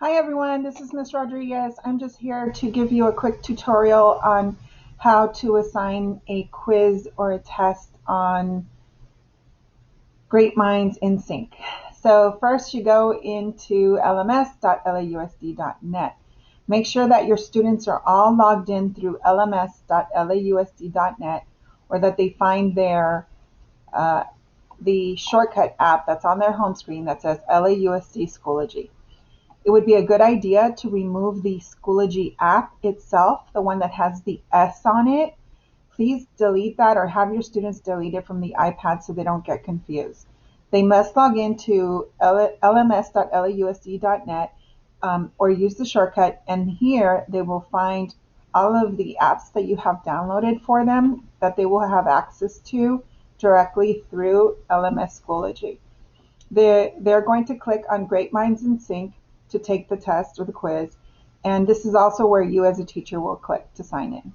Hi everyone, this is Ms. Rodriguez. I'm just here to give you a quick tutorial on how to assign a quiz or a test on Great Minds InSync. So first you go into lms.lausd.net. Make sure that your students are all logged in through lms.lausd.net or that they find the shortcut app that's on their home screen that says LAUSD Schoology. It would be a good idea to remove the Schoology app itself, the one that has the S on it. Please delete that or have your students delete it from the iPad so they don't get confused. They must log into lms.lausd.net or use the shortcut, and here they will find all of the apps that you have downloaded for them that they will have access to directly through LMS Schoology. They're going to click on Great Minds in Sync to take the test or the quiz, and this is also where you as a teacher will click to sign in.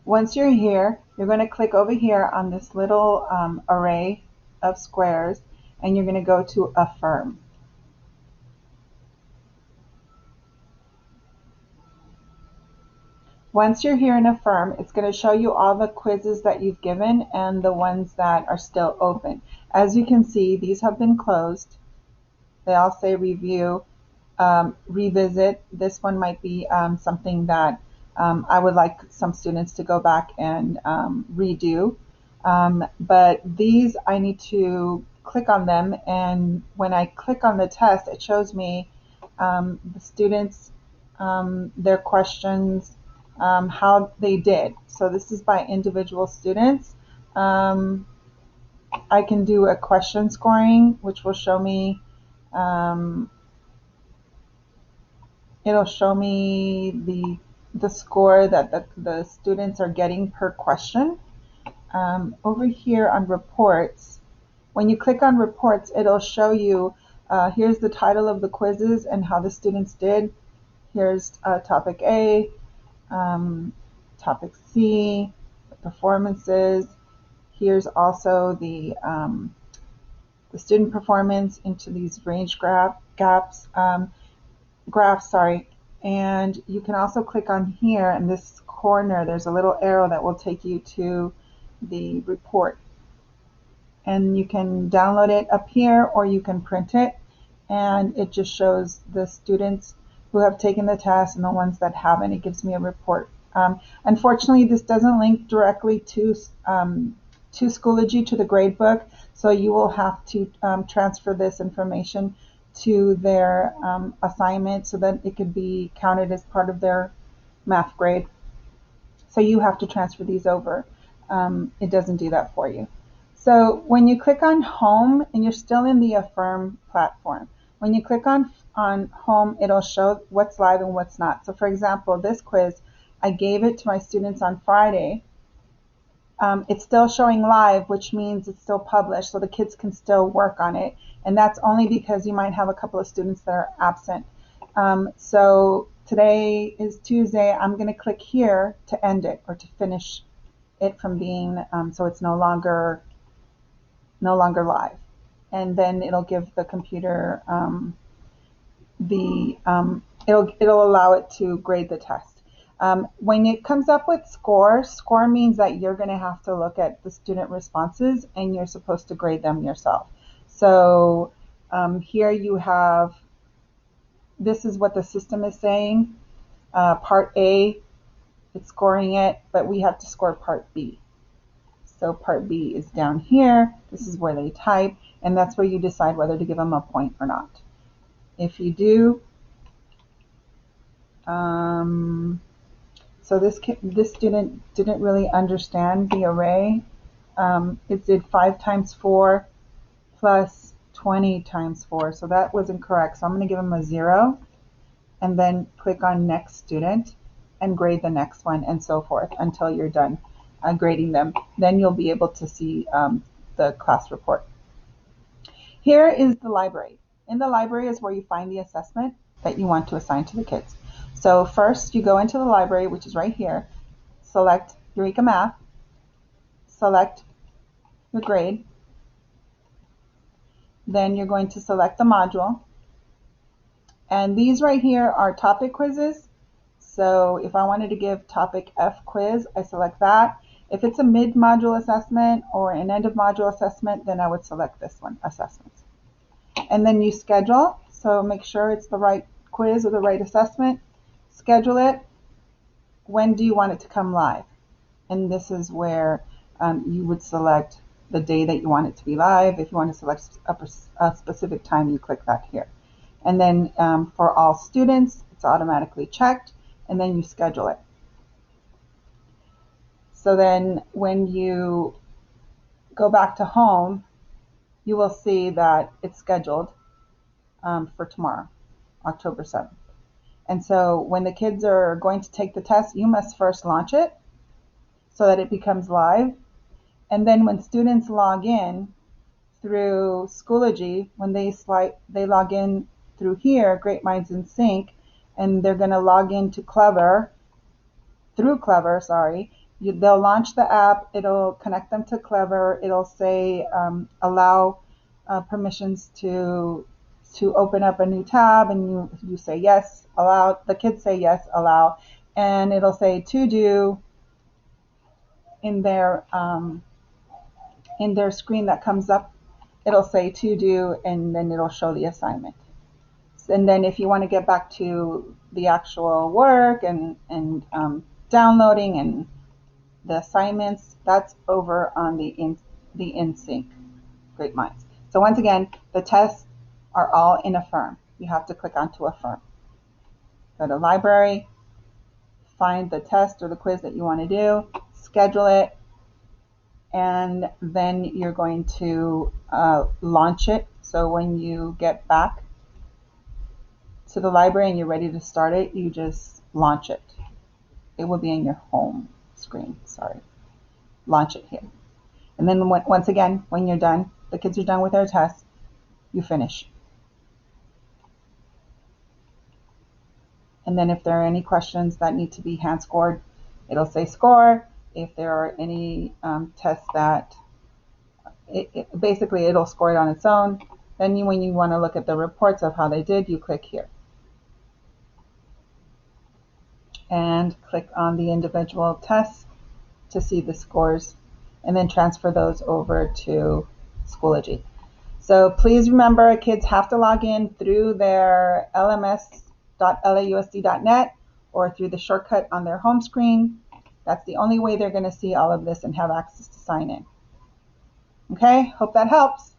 Once you're here, you're going to click over here on this little array of squares, and you're going to go to Affirm. Once you're here in Affirm, it's going to show you all the quizzes that you've given and the ones that are still open. As you can see, these have been closed. They all say review, revisit. This one might be something that I would like some students to go back and redo. But these, I need to click on them, and when I click on the test, it shows me the students, their questions, how they did. So this is by individual students. I can do a question scoring, which will show me, it'll show me the score that the students are getting per question. Over here on reports, when you click on reports, it'll show you, here's the title of the quizzes and how the students did. Here's topic A, topic C, the performances. Here's also the student performance into these range graphs, sorry. And you can also click on here in this corner, there's a little arrow that will take you to the report. And you can download it up here or you can print it, and it just shows the students who have taken the test and the ones that haven't. It gives me a report. Unfortunately, this doesn't link directly to Schoology, to the gradebook, so you will have to transfer this information to their assignment so that it could be counted as part of their math grade. So you have to transfer these over. It doesn't do that for you. So when you click on home, and you're still in the Affirm platform, when you click on home, it'll show what's live and what's not. So for example, this quiz, I gave it to my students on Friday. It's still showing live, which means it's still published, so the kids can still work on it. And that's only because you might have a couple of students that are absent. So today is Tuesday. I'm going to click here to end it or to finish it from being, so it's no longer live. And then it'll give the computer it'll allow it to grade the test. When it comes up with score means that you're going to have to look at the student responses and you're supposed to grade them yourself. So here you have, this is what the system is saying. Part A, it's scoring it, but we have to score part B. So part B is down here. This is where they type, and that's where you decide whether to give them a point or not. If you do, so this student didn't really understand the array. It did 5 times 4 plus 20 times 4, so that was incorrect. So I'm going to give them a 0, and then click on next student and grade the next one, and so forth until you're done grading them. Then you'll be able to see the class report. Here is the library. In the library is where you find the assessment that you want to assign to the kids. So first you go into the library, which is right here, select Eureka Math, select your grade, Then you're going to select the module. And these right here are topic quizzes. So if I wanted to give topic F quiz, I select that. If it's a mid-module assessment or an end-of-module assessment, then I would select this one, assessments. And then you schedule. So make sure it's the right quiz or the right assessment. Schedule it. When do you want it to come live? And this is where you would select the day that you want it to be live. If you want to select a specific time, you click that here. And then for all students, it's automatically checked, and then you schedule it. So then when you go back to home, you will see that it's scheduled for tomorrow, October 7th. And so when the kids are going to take the test, you must first launch it so that it becomes live. And then when students log in through Schoology, when they log in through here, Great Minds InSync, and they're going to log into through Clever, they'll launch the app, it'll connect them to Clever, it'll say allow permissions to open up a new tab, and you say yes, allow, the kids say yes, allow, and it'll say to do in their screen that comes up. It'll say to do, and then it'll show the assignment. And then if you want to get back to the actual work and downloading and the assignments, that's over on the InSync Great Minds. So once again, the tests are all in Affirm. You have to click onto Affirm. Go to library, find the test or the quiz that you want to do, schedule it, and then you're going to launch it. So when you get back to the library and you're ready to start it, you just launch it. It will be in your home screen, Launch it here. And then once again, when you're done, the kids are done with their test, you finish. And then if there are any questions that need to be hand scored, it'll say score. If there are any tests that, basically it'll score it on its own. Then when you want to look at the reports of how they did, you click here. And click on the individual tests to see the scores, and then transfer those over to Schoology. So please remember, kids have to log in through their lms.lausd.net or through the shortcut on their home screen. That's the only way they're going to see all of this and have access to sign in. Okay, hope that helps.